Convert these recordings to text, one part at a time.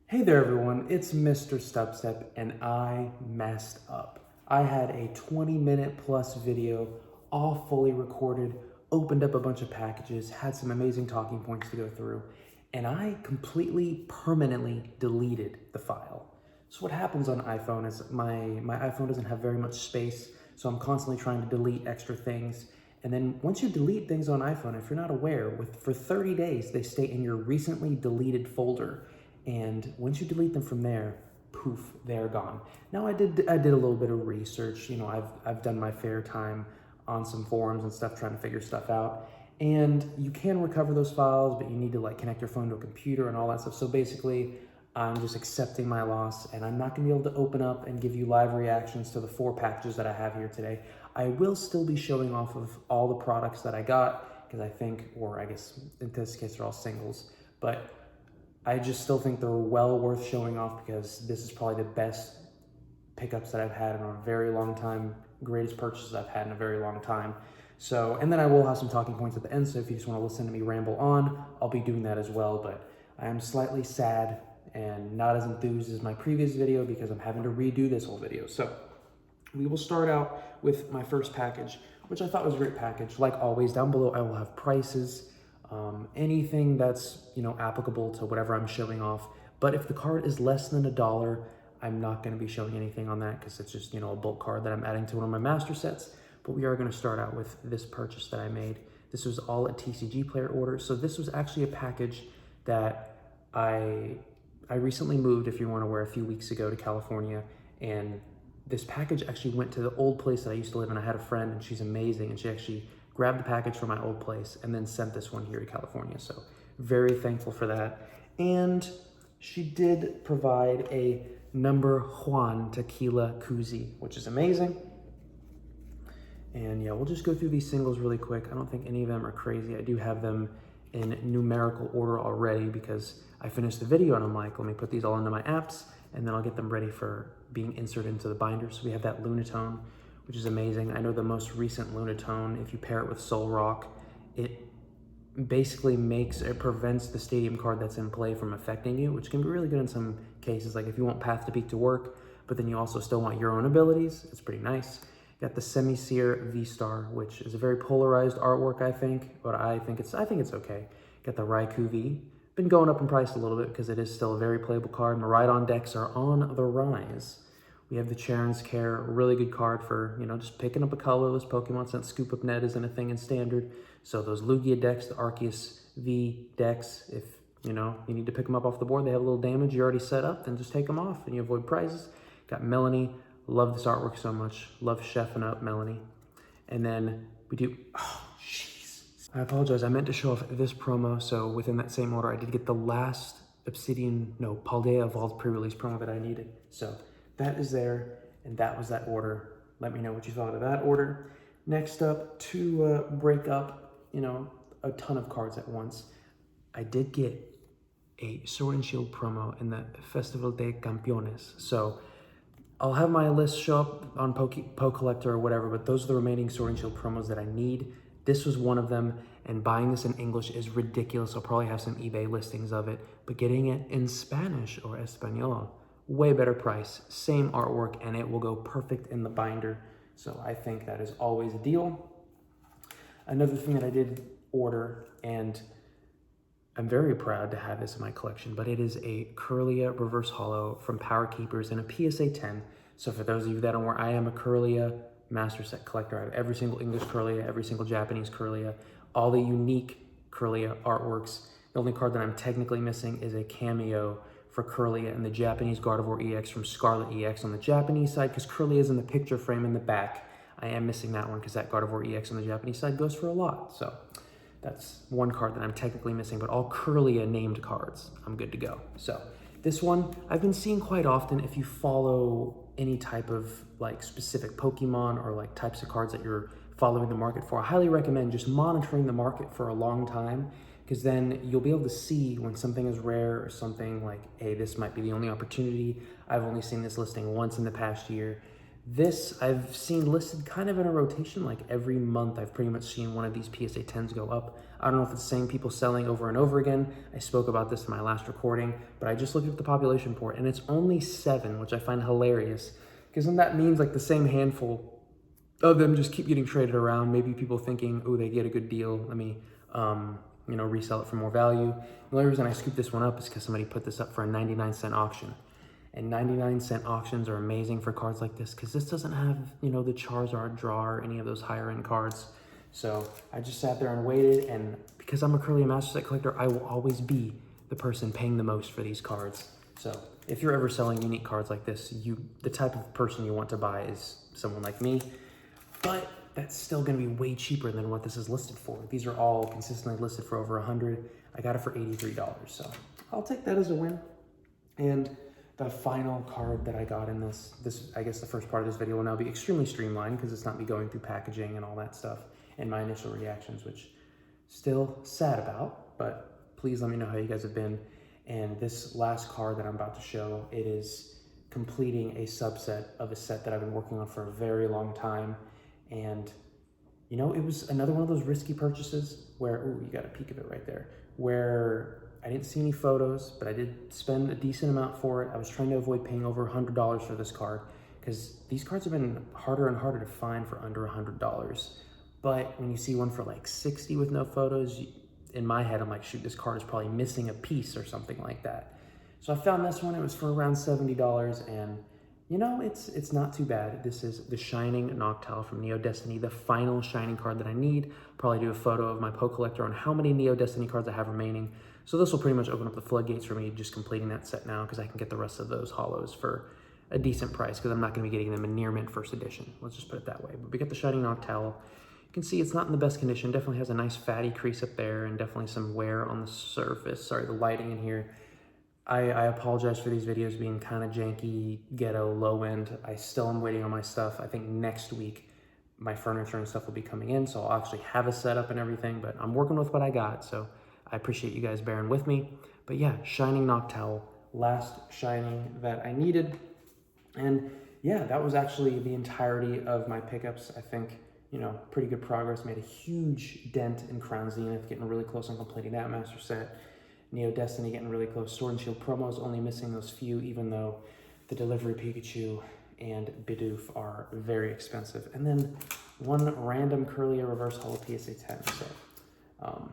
Hey there everyone, it's MisterStubstep and I messed up. I had a 20-minute plus video all fully recorded, opened up a bunch of packages, had some amazing talking points to go through, and I completely permanently deleted the file. So what happens on iPhone is my iPhone doesn't have very much space, so I'm constantly trying to delete extra things. And then once you delete things on iPhone, if you're not aware, for 30 days, they stay in your recently deleted folder. And once you delete them from there, poof, they're gone. Now I did a little bit of research. You know, I've done my fair time on some forums and stuff trying to figure stuff out. And you can recover those files, but you need to like connect your phone to a computer and all that stuff. So basically, I'm just accepting my loss, and I'm not gonna be able to open up and give you live reactions to the 4 packages that I have here today. I will still be showing off of all the products that I got, because I think, or I guess in this case, they're all singles, but I just still think they're well worth showing off because this is probably the best pickups that I've had in a very long time, greatest purchases I've had in a very long time. So, and then I will have some talking points at the end, so if you just want to listen to me ramble on, I'll be doing that as well, but I am slightly sad and not as enthused as my previous video because I'm having to redo this whole video. So we will start out with my first package, which I thought was a great package. Like always, down below I will have prices, anything that's, you know, applicable to whatever I'm showing off. But if the card is less than $1, I'm not going to be showing anything on that because it's just, you know, a bulk card that I'm adding to one of my master sets. But we are going to start out with this purchase that I made. This was all a TCG player order. So this was actually a package that I recently moved, if you weren't aware, a few weeks ago to California, and this package actually went to the old place that I used to live in. I had a friend and she's amazing, and she actually grabbed the package from my old place and then sent this one here to California. So very thankful for that. And she did provide a number Juan tequila koozie, which is amazing. And yeah, we'll just go through these singles really quick. I don't think any of them are crazy. I do have them in numerical order already because I finished the video and I'm like, let me put these all into my apps and then I'll get them ready for being inserted into the binder. So we have that Lunatone, which is amazing. I know the most recent Lunatone, if you pair it with Soul Rock, it basically prevents the stadium card that's in play from affecting you, which can be really good in some cases. Like if you want Path to Peak to work, but then you also still want your own abilities, it's pretty nice. Got the Semi-Seer V-Star, which is a very polarized artwork, I think, but I think it's okay. Got the Raikou V. Been going up in price a little bit because it is still a very playable card. Miraidon decks are on the rise. We have the Charon's Care, a really good card for, you know, just picking up a colorless Pokemon since Scoop Up Net isn't a thing in Standard. So those Lugia decks, the Arceus V decks, if, you know, you need to pick them up off the board, they have a little damage, you're already set up, then just take them off and you avoid prizes. Got Melanie. Love this artwork so much. Love chefing up Melanie. And then we do, oh, jeez. I apologize, I meant to show off this promo. So within that same order, I did get the last Paldea Evolved pre-release promo that I needed. So that is there, and that was that order. Let me know what you thought of that order. Next up, to break up, you know, a ton of cards at once, I did get a Sword and Shield promo in the Festival de Campeones. So I'll have my list show up on PoKollector or whatever, but those are the remaining Sword and Shield promos that I need. This was one of them, and buying this in English is ridiculous. I'll probably have some eBay listings of it, but getting it in Spanish or Espanol, way better price, same artwork, and it will go perfect in the binder. So I think that is always a deal. Another thing that I did order, and I'm very proud to have this in my collection, but it is a Kirlia Reverse Holo from Power Keepers in a PSA 10. So for those of you that don't know, I am a Kirlia master set collector. I have every single English Kirlia, every single Japanese Kirlia, all the unique Kirlia artworks. The only card that I'm technically missing is a cameo for Kirlia and the Japanese Gardevoir EX from Scarlet EX on the Japanese side, because Kirlia is in the picture frame in the back. I am missing that one because that Gardevoir EX on the Japanese side goes for a lot. So that's one card that I'm technically missing, but all Kirlia named cards, I'm good to go. So this one I've been seeing quite often. If you follow any type of like specific Pokemon or like types of cards that you're following the market for, I highly recommend just monitoring the market for a long time, because then you'll be able to see when something is rare or something like, hey, this might be the only opportunity. I've only seen this listing once in the past year. This I've seen listed kind of in a rotation, like every month I've pretty much seen one of these PSA 10s go up. I don't know if it's the same people selling over and over again. I spoke about this in my last recording, but I just looked at the population for it and it's only 7, which I find hilarious, because then that means like the same handful of them just keep getting traded around. Maybe people thinking, oh, they get a good deal, let me you know, resell it for more value. The only reason I scooped this one up is because somebody put this up for a 99-cent auction. And 99-cent auctions are amazing for cards like this because this doesn't have, you know, the Charizard draw or any of those higher end cards. So I just sat there and waited, and because I'm a Curly Master Set collector, I will always be the person paying the most for these cards. So if you're ever selling unique cards like this, the type of person you want to buy is someone like me, but that's still gonna be way cheaper than what this is listed for. These are all consistently listed for over 100. I got it for $83, so I'll take that as a win. And the final card that I got in this, I guess the first part of this video will now be extremely streamlined because it's not me going through packaging and all that stuff and my initial reactions, which still sad about, but please let me know how you guys have been. And this last card that I'm about to show, it is completing a subset of a set that I've been working on for a very long time. And you know, it was another one of those risky purchases where, ooh, you got a peek of it right there, where I didn't see any photos, but I did spend a decent amount for it. I was trying to avoid paying over $100 for this card because these cards have been harder and harder to find for under $100. But when you see one for like 60 with no photos, in my head, I'm like, shoot, this card is probably missing a piece or something like that. So I found this one, it was for around $70, and you know, it's not too bad. This is the Shining Noctowl from Neo Destiny, the final Shining card that I need. Probably do a photo of my Poke Collector on how many Neo Destiny cards I have remaining. So this will pretty much open up the floodgates for me just completing that set now, because I can get the rest of those holos for a decent price, because I'm not going to be getting them in near mint first edition. Let's just put it that way. But we got the Shining Noctowl. You can see it's not in the best condition. Definitely has a nice fatty crease up there and definitely some wear on the surface. Sorry, the lighting in here. I apologize for these videos being kind of janky, ghetto, low end. I still am waiting on my stuff. I think next week my furniture and stuff will be coming in, so I'll actually have a setup and everything, but I'm working with what I got, so I appreciate you guys bearing with me. But yeah, Shining Noctowl, last Shining that I needed. And yeah, that was actually the entirety of my pickups. I think, you know, pretty good progress. Made a huge dent in Crown Zenith, getting really close on completing that master set. Neo Destiny getting really close. Sword and Shield promos, only missing those few, even though the Delivery Pikachu and Bidoof are very expensive. And then one random Curlia Reverse Holo PSA 10. So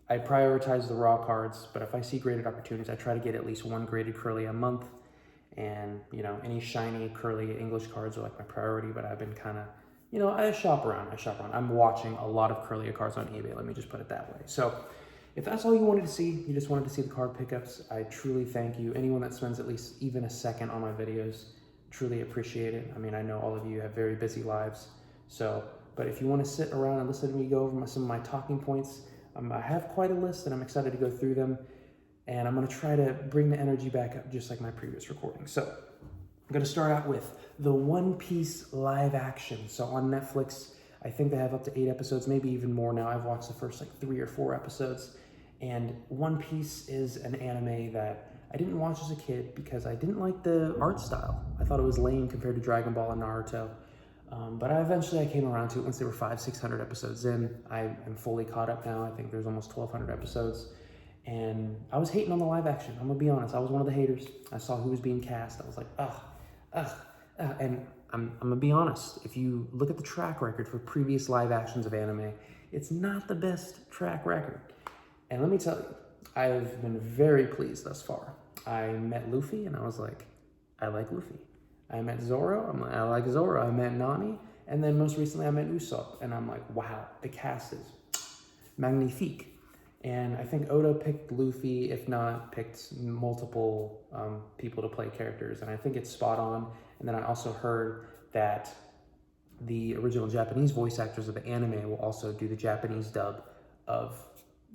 I prioritize the raw cards, but if I see graded opportunities, I try to get at least one graded Curlia a month. And, you know, any shiny Curlia English cards are like my priority, but I've been kind of, you know, I shop around. I'm watching a lot of Curlia cards on eBay, let me just put it that way. So if that's all you wanted to see, you just wanted to see the card pickups, I truly thank you. Anyone that spends at least even a second on my videos, truly appreciate it. I mean, I know all of you have very busy lives. So, but if you want to sit around and listen to me go over some of my talking points, I have quite a list and I'm excited to go through them. And I'm going to try to bring the energy back up just like my previous recording. So I'm going to start out with the One Piece live action. So on Netflix, I think they have up to 8 episodes, maybe even more now. I've watched the first like 3 or 4 episodes. And One Piece is an anime that I didn't watch as a kid because I didn't like the art style. I thought it was lame compared to Dragon Ball and Naruto. But eventually I came around to it once they were 500-600 episodes in. I am fully caught up now. I think there's almost 1,200 episodes. And I was hating on the live action. I'm gonna be honest, I was one of the haters. I saw who was being cast. I was like, and I'm gonna be honest. If you look at the track record for previous live actions of anime, it's not the best track record. And let me tell you, I've been very pleased thus far. I met Luffy and I was like, I like Luffy. I met Zoro, I'm like, I like Zoro. I met Nami, and then most recently I met Usopp, and I'm like, wow, the cast is magnifique. And I think Oda picked Luffy, if not picked multiple people to play characters, and I think it's spot on. And then I also heard that the original Japanese voice actors of the anime will also do the Japanese dub of,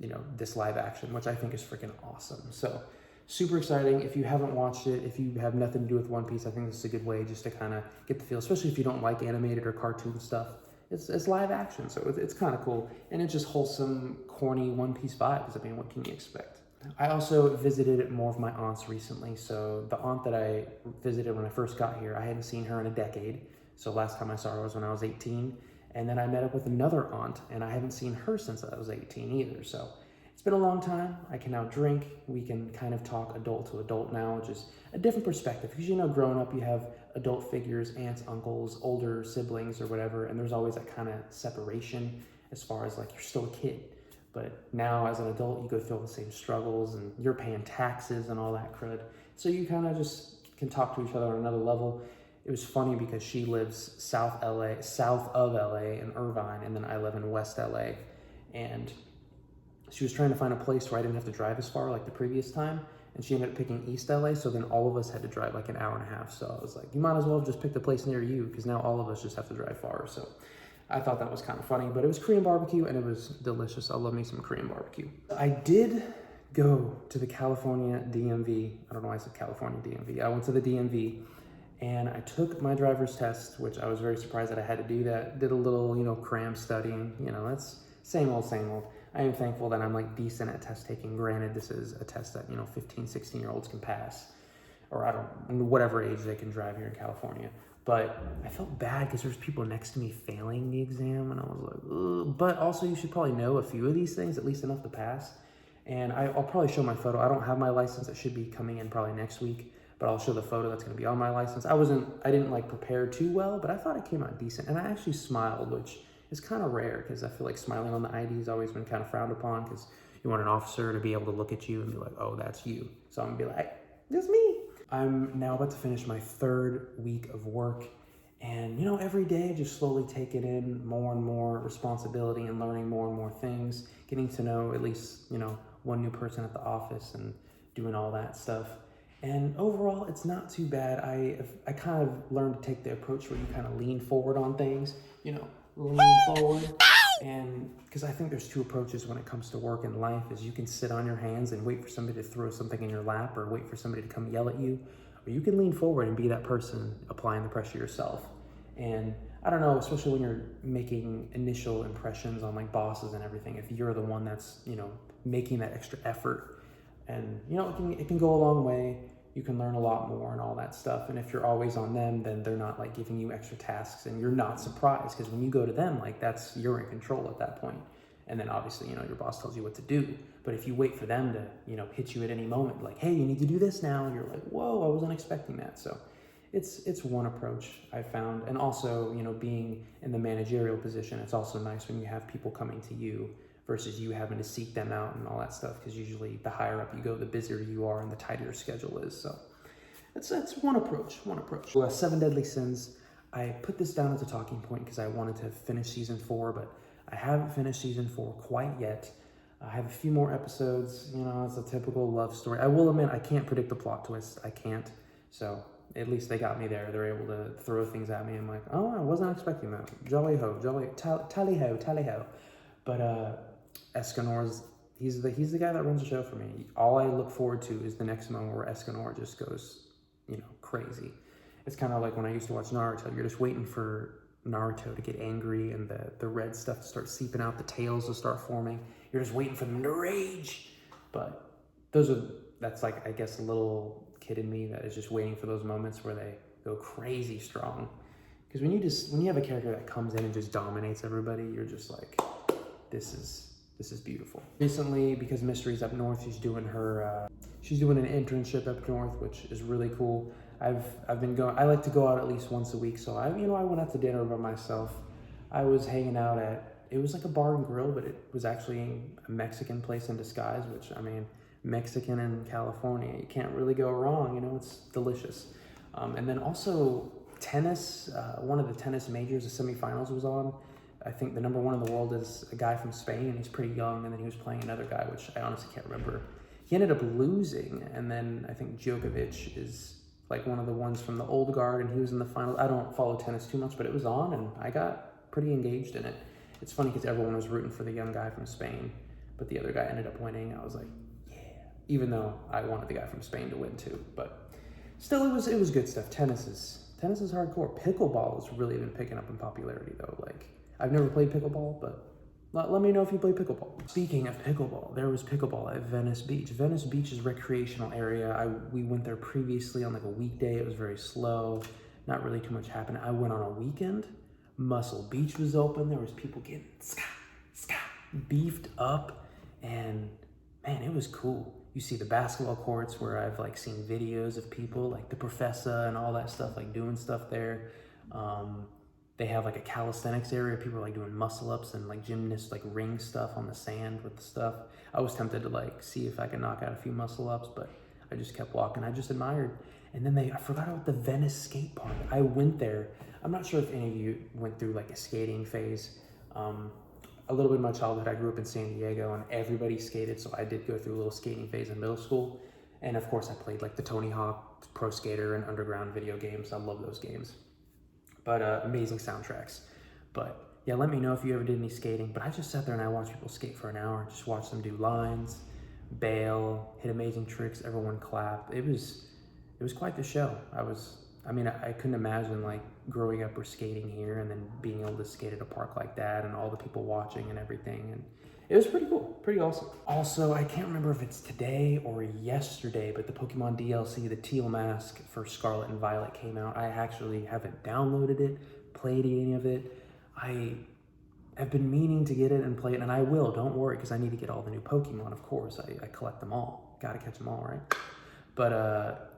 you know, this live action, which I think is freaking awesome. So super exciting. If you haven't watched it, if you have nothing to do with One Piece, I think this is a good way just to kind of get the feel, especially if you don't like animated or cartoon stuff. It's live action, so it's kind of cool. And it's just wholesome, corny One Piece vibes. I mean, what can you expect? I also visited more of my aunts recently. So the aunt that I visited when I first got here, I hadn't seen her in a decade. So last time I saw her was when I was 18. And then I met up with another aunt, and I haven't seen her since I was 18 either. So it's been a long time. I can now drink. We can kind of talk adult to adult now, which is a different perspective. Because, you know, growing up, you have adult figures, aunts, uncles, older siblings or whatever, and there's always that kind of separation as far as like you're still a kid. But now as an adult, you go through all the same struggles, and you're paying taxes and all that crud. So you kind of just can talk to each other on another level. It was funny because she lives south of LA in Irvine, and then I live in West LA. And she was trying to find a place where I didn't have to drive as far like the previous time. And she ended up picking East LA, so then all of us had to drive like an hour and a half. So I was like, you might as well just pick the place near you, because now all of us just have to drive far. So I thought that was kind of funny, but it was Korean barbecue and it was delicious. I love me some Korean barbecue. I did go to the California DMV. I don't know why I said California DMV. I went to the DMV. And I took my driver's test, which I was very surprised that I had to do that. Did a little, you know, cram studying. You know, that's same old, same old. I am thankful that I'm like decent at test taking. Granted, this is a test that, you know, 15, 16-year-olds can pass. Or I don't, whatever age they can drive here in California. But I felt bad because there's people next to me failing the exam. And I was like, ugh. But also you should probably know a few of these things, at least enough to pass. And I'll probably show my photo. I don't have my license. It should be coming in probably next week. But I'll show the photo that's gonna be on my license. I didn't like prepare too well, but I thought it came out decent. And I actually smiled, which is kind of rare because I feel like smiling on the ID has always been kind of frowned upon because you want an officer to be able to look at you and be like, oh, that's you. So I'm gonna be like, that's me. I'm now about to finish my 3rd week of work. And you know, every day just slowly taking in more and more responsibility and learning more and more things, getting to know at least, you know, one new person at the office and doing all that stuff. And overall, it's not too bad. I kind of learned to take the approach where you kind of lean forward on things, you know, lean forward. And because I think there's 2 approaches when it comes to work and life is you can sit on your hands and wait for somebody to throw something in your lap or wait for somebody to come yell at you, or you can lean forward and be that person applying the pressure yourself. And I don't know, especially when you're making initial impressions on like bosses and everything, if you're the one that's, you know, making that extra effort, and you know, it can go a long way. You can learn a lot more and all that stuff. And if you're always on them, then they're not like giving you extra tasks and you're not surprised, because when you go to them, like you're in control at that point. And then obviously, you know, your boss tells you what to do. But if you wait for them to, you know, hit you at any moment, like, hey, you need to do this now. And you're like, whoa, I wasn't expecting that. So it's one approach I found. And also, you know, being in the managerial position, it's also nice when you have people coming to you versus you having to seek them out and all that stuff, because usually the higher up you go, the busier you are and the tighter your schedule is. So that's one approach. 7 Deadly Sins. I put this down as a talking point because I wanted to finish season 4, but I haven't finished season 4 quite yet. I have a few more episodes. You know, it's a typical love story. I will admit I can't predict the plot twist. I can't. So at least they got me there. They're able to throw things at me. I'm like, oh, I wasn't expecting that. Jolly ho, tally ho. But Escanor's, he's the guy that runs the show for me. All I look forward to is the next moment where Escanor just goes, you know, crazy. It's kind of like when I used to watch Naruto. You're just waiting for Naruto to get angry and the red stuff to start seeping out, the tails to start forming. You're just waiting for them to rage. But that's like, I guess, a little kid in me that is just waiting for those moments where they go crazy strong. Because when you have a character that comes in and just dominates everybody, you're just like, this is beautiful. Recently, because Mystery's up north, she's doing an internship up north, which is really cool. I like to go out at least once a week, so I went out to dinner by myself. I was hanging out it was like a bar and grill, but it was actually a Mexican place in disguise, which, I mean, Mexican in California, you can't really go wrong, you know, it's delicious. And then also tennis, one of the tennis majors, the semifinals was on. I think the number 1 in the world is a guy from Spain, and he's pretty young, and then he was playing another guy, which I honestly can't remember. He ended up losing, and then I think Djokovic is like one of the ones from the old guard, and he was in the final. I don't follow tennis too much, but it was on, and I got pretty engaged in it. It's funny because everyone was rooting for the young guy from Spain, but the other guy ended up winning. I was like, yeah, even though I wanted the guy from Spain to win too, but still, it was good stuff. Tennis is hardcore. Pickleball has really been picking up in popularity though. Like, I've never played pickleball, but let me know if you play pickleball. Speaking of pickleball, there was pickleball at Venice Beach. Venice Beach is a recreational area. We went there previously on like a weekday. It was very slow. not really too much happened. I went on a weekend, Muscle Beach was open, there was people getting beefed up, and man, it was cool. You see the basketball courts where I've like seen videos of people like the Professor and all that stuff, like doing stuff there. They have like a calisthenics area. People are like doing muscle ups and like gymnast like ring stuff on the sand with the stuff. I was tempted to like see if I could knock out a few muscle ups, but I just kept walking. I just admired. And then I forgot about the Venice skate park. I went there. I'm not sure if any of you went through like a skating phase. A little bit of my childhood, I grew up in San Diego and everybody skated. So I did go through a little skating phase in middle school. And of course I played like the Tony Hawk Pro Skater and Underground video games. I love those games. But amazing soundtracks. But yeah, let me know if you ever did any skating. But I just sat there and I watched people skate for an hour, just watched them do lines, bail, hit amazing tricks, everyone clap. It was quite the show. I couldn't imagine like growing up or skating here and then being able to skate at a park like that and all the people watching and everything. And it was pretty cool, pretty awesome. Also, I can't remember if it's today or yesterday, but the Pokemon DLC, the Teal Mask for Scarlet and Violet came out. I actually haven't downloaded it, played any of it. I have been meaning to get it and play it, and I will, don't worry, because I need to get all the new Pokemon, of course. I collect them all. Gotta catch them all, right? But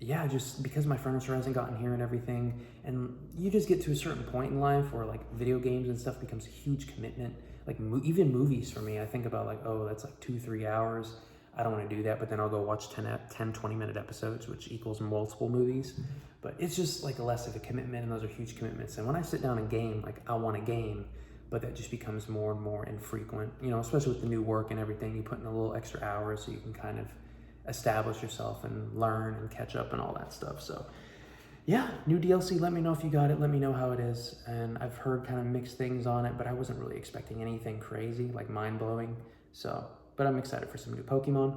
yeah, just because my furniture hasn't gotten here and everything, and you just get to a certain point in life where like video games and stuff becomes a huge commitment. Like even movies for me, I think about like, oh, that's like 2-3 hours. I don't want to do that, but then I'll go watch 10-20-minute episodes, which equals multiple movies. But it's just like less of a commitment, and those are huge commitments. And when I sit down and game, like I want a game, but that just becomes more and more infrequent, you know, especially with the new work and everything. You put in a little extra hours so you can kind of establish yourself and learn and catch up and all that stuff. So yeah, new DLC, let me know if you got it, let me know how it is. And I've heard kind of mixed things on it, but I wasn't really expecting anything crazy, like mind-blowing. So, but I'm excited for some new Pokemon.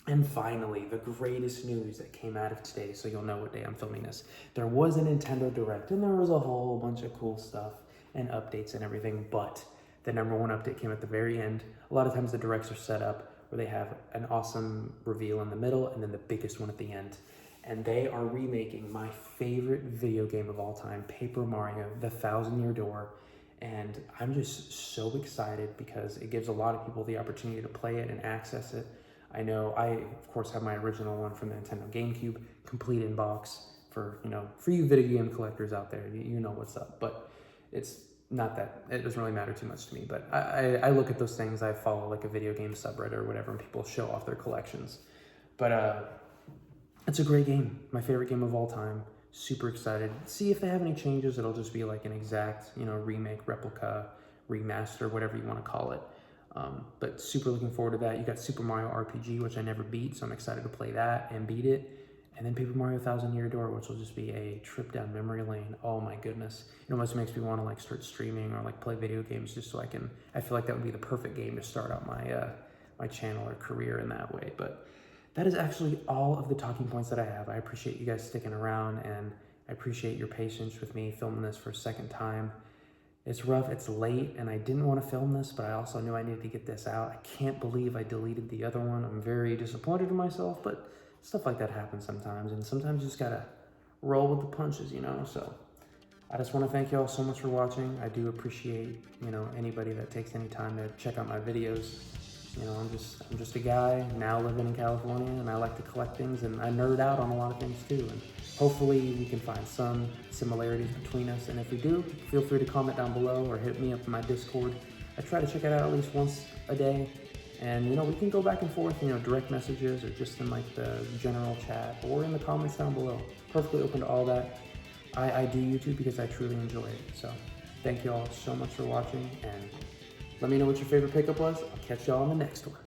And finally, the greatest news that came out of today, so you'll know what day I'm filming this. There was a Nintendo Direct, and there was a whole bunch of cool stuff and updates and everything, but the #1 update came at the very end. A lot of times the Directs are set up where they have an awesome reveal in the middle and then the biggest one at the end. And they are remaking my favorite video game of all time, Paper Mario, The 1,000-Year Door. And I'm just so excited because it gives a lot of people the opportunity to play it and access it. I know I, of course, have my original one from the Nintendo GameCube, complete in box for, you know, for you video game collectors out there, you know what's up. But it's not that, it doesn't really matter too much to me. But I look at those things, I follow like a video game subreddit or whatever, and people show off their collections. But it's a great game, my favorite game of all time. Super excited. See if they have any changes. It'll just be like an exact, you know, remake, replica, remaster, whatever you want to call it. But super looking forward to that. You got Super Mario RPG, which I never beat, so I'm excited to play that and beat it. And then Paper Mario 1,000-Year Door, which will just be a trip down memory lane. Oh my goodness. It almost makes me want to like start streaming or like play video games just so I feel like that would be the perfect game to start out my, my channel or career in that way. But that is actually all of the talking points that I have. I appreciate you guys sticking around, and I appreciate your patience with me filming this for a second time. It's rough, it's late, and I didn't want to film this, but I also knew I needed to get this out. I can't believe I deleted the other one. I'm very disappointed in myself, but stuff like that happens sometimes, and sometimes you just gotta roll with the punches, you know? So I just want to thank you all so much for watching. I do appreciate, you know, anybody that takes any time to check out my videos. You know, I'm just a guy now living in California, and I like to collect things, and I nerd out on a lot of things too. And hopefully we can find some similarities between us. And if we do, feel free to comment down below or hit me up in my Discord. I try to check it out at least once a day. And, you know, we can go back and forth, you know, direct messages or just in like the general chat or in the comments down below. Perfectly open to all that. I do YouTube because I truly enjoy it. So thank you all so much for watching, and let me know what your favorite pickup was. I'll catch y'all on the next one.